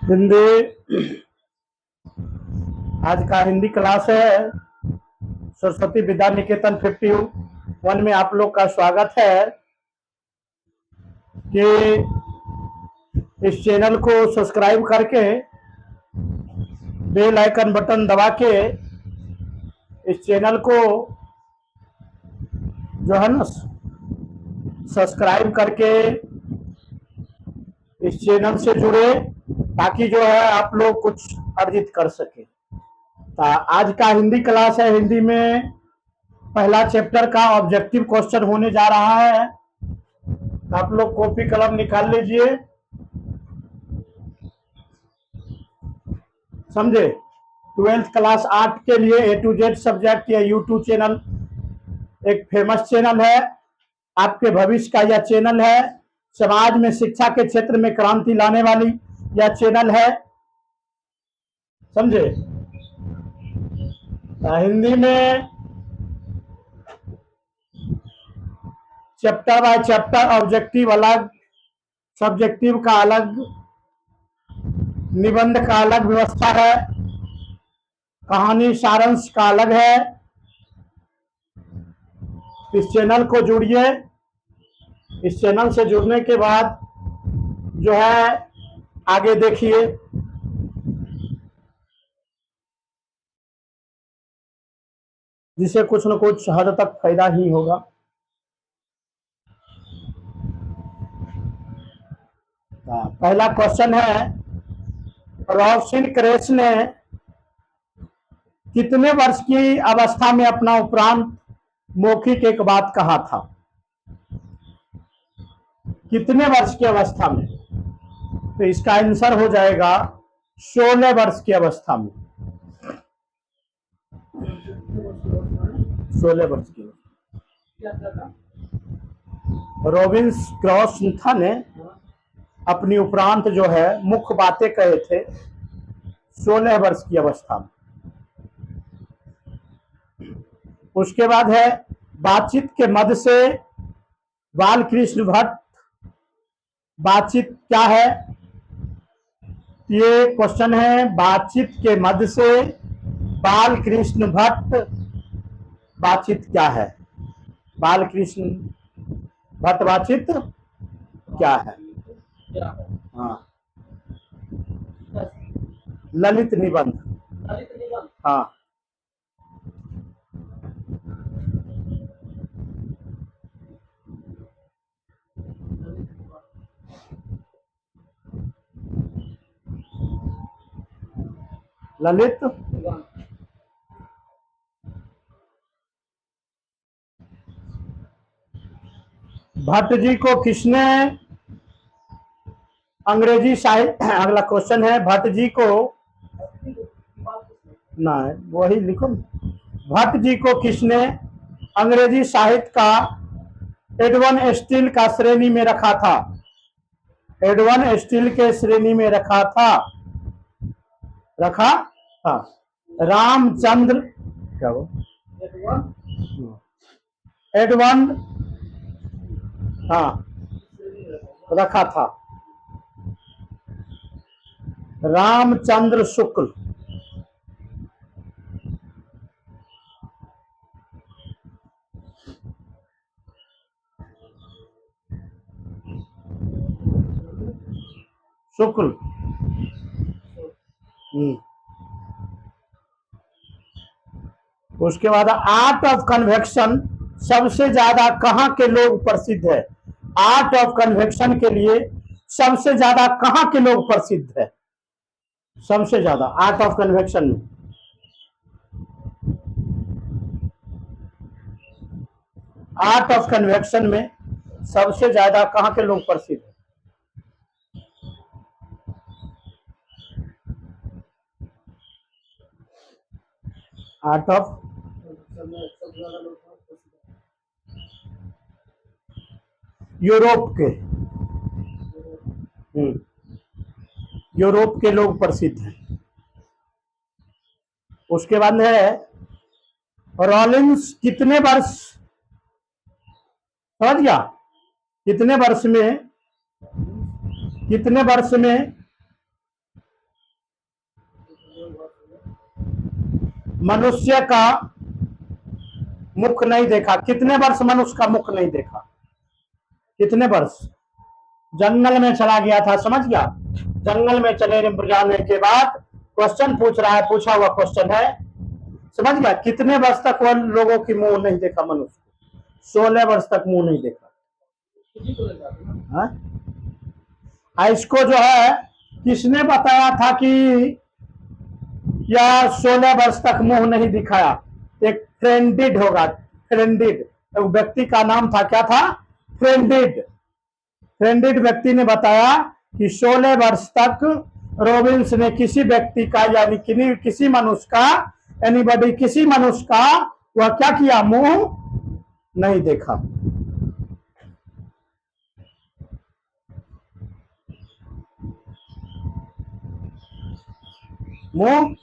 हिंदी आज का हिंदी क्लास है सरस्वती विद्या निकेतन 51 में आप लोग का स्वागत है कि इस चैनल को सब्सक्राइब करके बेल आइकन बटन दबा के इस चैनल को जो है ना सब्सक्राइब करके इस चैनल से जुड़े ताकि जो है आप लोग कुछ अर्जित कर सके। आज का हिंदी क्लास है। हिंदी में पहला चैप्टर का ऑब्जेक्टिव क्वेश्चन होने जा रहा है। आप लोग कॉपी कलम निकाल लीजिए, समझे। 12th क्लास 8 के लिए A to Z सब्जेक्ट या यूट्यूब चैनल एक फेमस चैनल है। आपके भविष्य का यह चैनल है। समाज में शिक्षा के क्षेत्र में क्रांति लाने वाली यह चैनल है, समझे। हिंदी में चैप्टर बाय चैप्टर ऑब्जेक्टिव अलग, सब्जेक्टिव का अलग, निबंध का अलग व्यवस्था है, कहानी सारांश का अलग है। इस चैनल को जुड़िए। इस चैनल से जुड़ने के बाद जो है आगे देखिए, जिसे कुछ न कुछ हद तक फायदा ही होगा। पहला क्वेश्चन है, रोशन क्रेस ने कितने वर्ष की अवस्था में अपना उपरांत मौखिक एक बात कहा था? कितने वर्ष की अवस्था में? तो इसका आंसर हो जाएगा 16 वर्ष की अवस्था में। 16 वर्ष की। रॉबिन्स क्रॉस ने अपनी उपरांत जो है मुख्य बातें कहे थे 16 वर्ष की अवस्था में। उसके बाद है बातचीत के मध्य से बालकृष्ण भट्ट। बातचीत क्या है? ये क्वेश्चन है। बातचीत के मध्य से बालकृष्ण भट्ट, बातचीत क्या है? बालकृष्ण भट्ट बातचीत क्या है? हाँ, ललित निबंध। हाँ, ललित भट्ट जी को किसने अंग्रेजी साहित्य अगला क्वेश्चन है, भट्ट जी को ना वही लिखो। भट्ट जी को किसने अंग्रेजी साहित्य का एडवन स्टील का श्रेणी में रखा था? एडवन स्टील के श्रेणी में रखा था। रामचंद्र क्या वो एडवन, हाँ, रखा था रामचंद्र शुक्ल। शुक्ल। उसके बाद आर्ट ऑफ कन्वेक्शन सबसे ज्यादा कहाँ के लोग प्रसिद्ध है? आर्ट ऑफ कन्वेक्शन के लिए सबसे ज्यादा कहाँ के लोग प्रसिद्ध है? सबसे ज्यादा आर्ट ऑफ कन्वेक्शन में आर्ट ऑफ कन्वेक्शन में सबसे ज्यादा कहाँ के लोग प्रसिद्ध है? आर्ट ऑफ यूरोप के, यूरोप के लोग प्रसिद्ध हैं। उसके बाद है रॉलिंस कितने वर्ष, समझ गया, कितने वर्ष में मनुष्य का मुख नहीं देखा। कितने वर्ष मनुष्य का मुख नहीं देखा? कितने वर्ष? जंगल में चला गया था, समझ गया? जंगल में चले जाने के बाद क्वेश्चन पूछ रहा है, पूछा हुआ क्वेश्चन है, समझ गया? कितने वर्ष तक वो लोगों की मुंह नहीं देखा मनुष्य? 16 वर्ष तक मुंह नहीं देखा। इसको जो है किसने बताया था कि यह 16 वर्ष तक मुंह नहीं दिखाया? एक फ्रेंडिड होगा, फ्रेंडिड एक व्यक्ति का नाम था, क्या था? फ्रेंडिड। फ्रेंडिड व्यक्ति ने बताया कि 16 वर्ष तक रॉबिन्स ने किसी व्यक्ति का यानी किसी मनुष्य का एनीबॉडी किसी मनुष्य का वह क्या किया? मुंह नहीं देखा। मुंह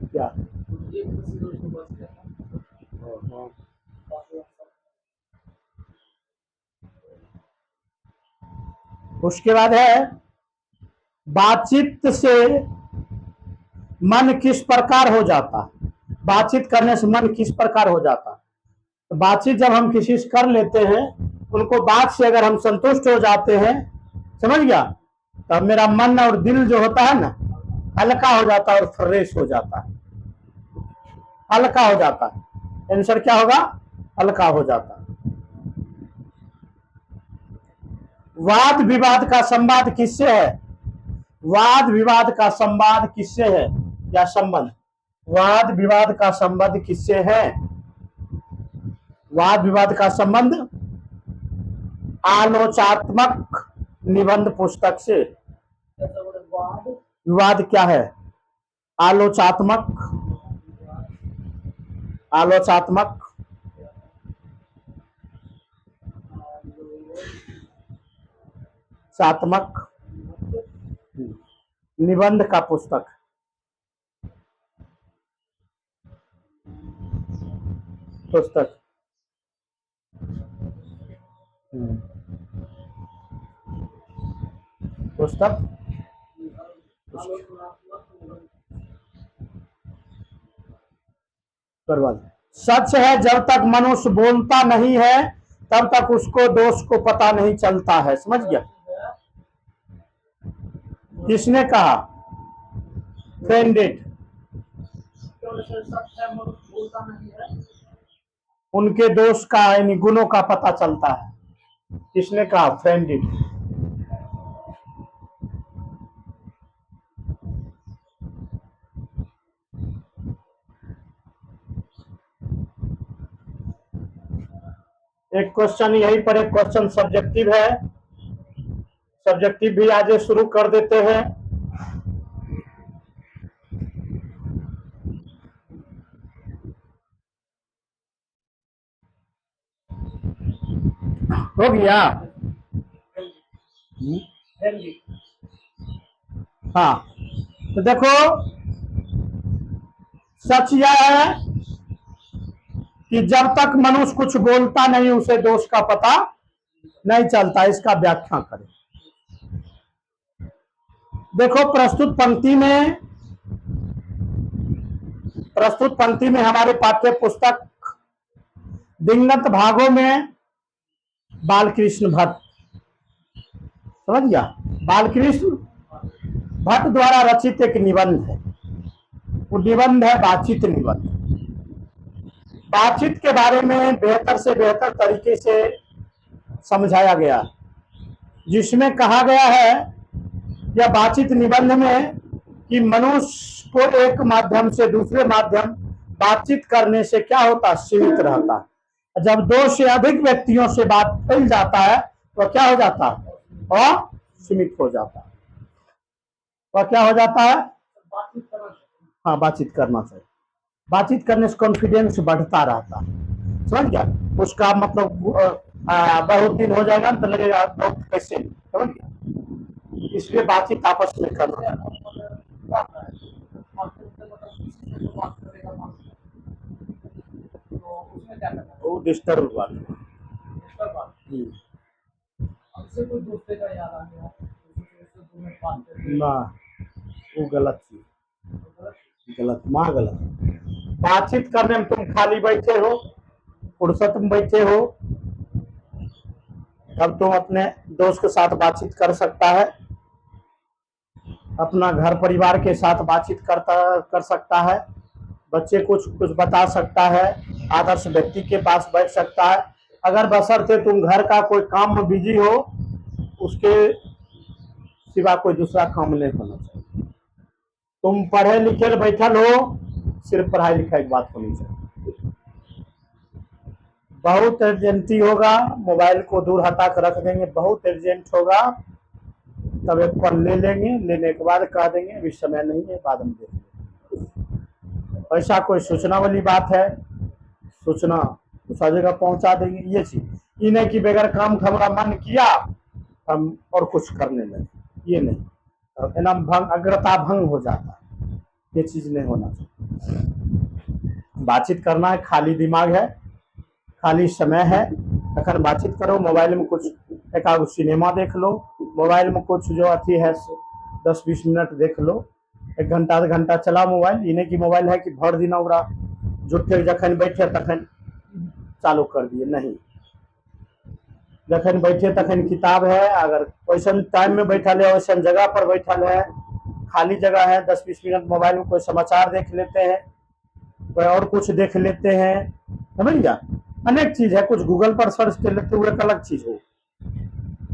क्या? उसके बाद है बातचीत से मन किस प्रकार हो जाता? बातचीत करने से मन किस प्रकार हो जाता? तो बातचीत जब हम किसी से कर लेते हैं, उनको बात से अगर हम संतुष्ट हो जाते हैं, समझ गया, तो मेरा मन और दिल जो होता है ना, हल्का हो जाता है और फ्रेश हो जाता है। हल्का हो जाता है। आंसर क्या होगा? हल्का हो जाता है। वाद विवाद का संवाद किससे है? वाद विवाद का संवाद किससे है या संबंध? वाद विवाद का संबंध किससे है? वाद विवाद का संबंध आलोचनात्मक निबंध पुस्तक से। विवाद क्या है? आलोचनात्मक, आलोचनात्मक सात्मक निबंध का पुस्तक। पुस्तक पुस्तक बर्बाद। सच है, जब तक मनुष्य बोलता नहीं है तब तक उसको दोष को पता नहीं चलता है। समझ गया? किसने कहा? फ्रेंडिड। उनके दोष का यानी गुणों का पता चलता है। किसने कहा? फ्रेंडिड। एक क्वेश्चन यहीं पर, एक क्वेश्चन सब्जेक्टिव है, सब्जेक्टिव भी आज शुरू कर देते हैं। हो गया? हाँ, तो देखो, सच यह है कि जब तक मनुष्य कुछ बोलता नहीं उसे दोष का पता नहीं चलता। इसका व्याख्या करें। देखो, प्रस्तुत पंक्ति में हमारे पाठ्य पुस्तक दिगंत भागों में बालकृष्ण भट्ट, समझ गया, बालकृष्ण भट्ट द्वारा रचित एक निबंध है। वो निबंध है बातचीत निबंध। बातचीत के बारे में बेहतर से बेहतर तरीके से समझाया गया, जिसमें कहा गया है या बातचीत निबंध में कि मनुष्य को एक माध्यम से दूसरे माध्यम बातचीत करने से क्या होता है? सीमित रहता है। जब 2 से अधिक व्यक्तियों से बात फैल जाता है तो क्या हो जाता है? और सीमित हो जाता है। वह क्या हो जाता है? हाँ, बातचीत करना चाहिए। बातचीत करने से कॉन्फिडेंस बढ़ता रहता है। समझ गया? उसका मतलब बहुत दिन हो जाएगा तो लगेगा बहुत कैसे, समझ गया? इसलिए बातचीत आपस में करना। डिस्टर्ब बात हुआ। हमसे कोई दोस्ते का याद आ गया, तुम्हें बात करके ना, वो गलत चीज, गलत माँ गलत। बातचीत करने में तुम खाली बैठे हो, फुर्सत में बैठे हो, तब तुम अपने दोस्त के साथ बातचीत कर सकता है, अपना घर परिवार के साथ बातचीत कर सकता है, बच्चे कुछ कुछ बता सकता है, आदर्श व्यक्ति के पास बैठ सकता है, अगर बशर्ते तुम घर का कोई काम में बिजी हो, उसके सिवा कोई दूसरा काम नहीं होना चाहिए। तुम पढ़े लिखे बैठल हो, सिर्फ पढ़ाई लिखाई की बात होनी चाहिए। बहुत अर्जेंटी होगा, मोबाइल को दूर हटा कर रख देंगे, बहुत अर्जेंट होगा तब एक पल ले लेंगे, लेने के बाद कह देंगे अभी समय नहीं है, बाद में देख लेंगे। ऐसा कोई सूचना वाली बात है, सूचना दूसरा जगह पहुंचा देंगे, ये चीज। ये नहीं कि बगैर काम का हमारा मन किया हम और कुछ करने लगे, ये नहीं, इनाम भंग, अग्रता भंग हो जाता है, ये चीज नहीं होना चाहिए। बातचीत करना है, खाली दिमाग है, खाली समय है, अगर बातचीत करो, मोबाइल में कुछ एक आध सिनेमा देख लो, मोबाइल में कुछ जो अथी है 10-20 मिनट देख लो, 1 घंटा आधा घंटा चला मोबाइल। इन्हें की मोबाइल है कि भर दिन ओकरा जुटे जखन बैठे तखन चालू कर दिए, नहीं, जखन बैठे तखन किताब है, अगर वैसन टाइम में बैठल है, वैसन जगह पर बैठल है, खाली जगह है, 10-20 मिनट मोबाइल में कोई समाचार देख लेते हैं, कोई और कुछ देख लेते हैं, समझ गया, अनेक चीज है, कुछ गूगल पर सर्च कर लेते हुए, एक अलग चीज हो।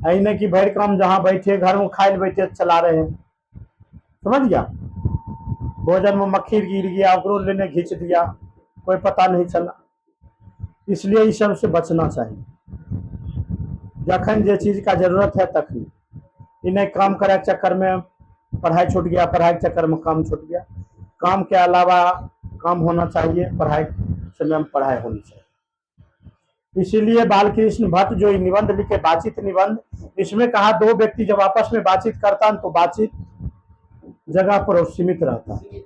नहीं कि भर काम जहाँ बैठे घर में खाए बैठे चला रहे हैं, समझ गया, भोजन में मक्खी गिर गया, उसको लेने खींच दिया, कोई पता नहीं चला। इसलिए इस सब से बचना चाहिए, जखन जे चीज का जरूरत है तखन, इन्हें काम करे के चक्कर में पढ़ाई छूट गया, पढ़ाई के चक्कर में काम छूट गया, काम के अलावा काम होना चाहिए, पढ़ाई समय में पढ़ाई होनी चाहिए। इसीलिए बालकृष्ण भट्ट जो निबंध लिखे बातचीत निबंध, इसमें कहा दो व्यक्ति जब आपस में बातचीत करता है तो बातचीत जगह पर सीमित रहता है,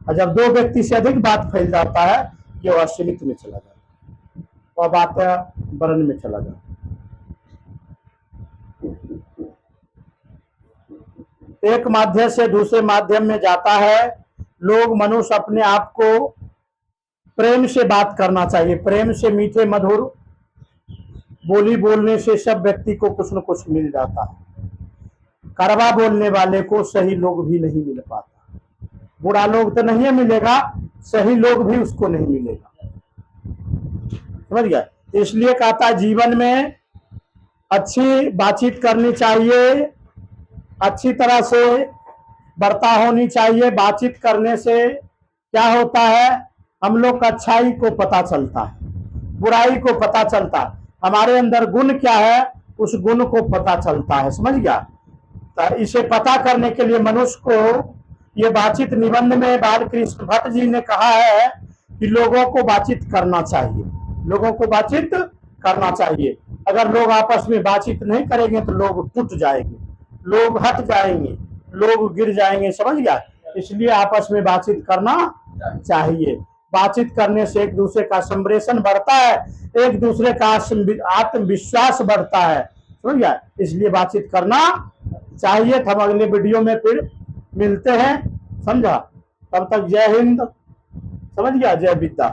और जब दो व्यक्ति से अधिक बात फैल जाता है ये असीमित में चला जाता है, वह वातावरण में चला जाता है, एक माध्यम से दूसरे माध्यम में जाता है। लोग मनुष्य अपने आप को प्रेम से बात करना चाहिए, प्रेम से मीठे मधुर बोली बोलने से सब व्यक्ति को कुछ न कुछ मिल जाता है। कड़वा बोलने वाले को सही लोग भी नहीं मिल पाता, बुरा लोग तो नहीं मिलेगा, सही लोग भी उसको नहीं मिलेगा, समझ गया। इसलिए कहता जीवन में अच्छी बातचीत करनी चाहिए, अच्छी तरह से बर्ताव होनी चाहिए। बातचीत करने से क्या होता है, हम लोग का अच्छाई को पता चलता है, बुराई को पता चलता है, हमारे अंदर गुण क्या है उस गुण को पता चलता है, समझ गया। तो इसे पता करने के लिए मनुष्य को ये बातचीत निबंध में बालकृष्ण भट्ट जी ने कहा है कि लोगों को बातचीत करना चाहिए, लोगों को बातचीत करना चाहिए। अगर लोग आपस में बातचीत नहीं करेंगे तो लोग टूट जाएंगे, लोग हट जाएंगे, लोग गिर जाएंगे, समझ गया। इसलिए आपस में बातचीत करना चाहिए, बातचीत करने से एक दूसरे का संप्रेषण बढ़ता है, एक दूसरे का आत्मविश्वास बढ़ता है, समझ गया। इसलिए बातचीत करना चाहिए। हम अगले वीडियो में फिर मिलते हैं, समझा। तब तक जय हिंद, समझ गया, जय विद्या।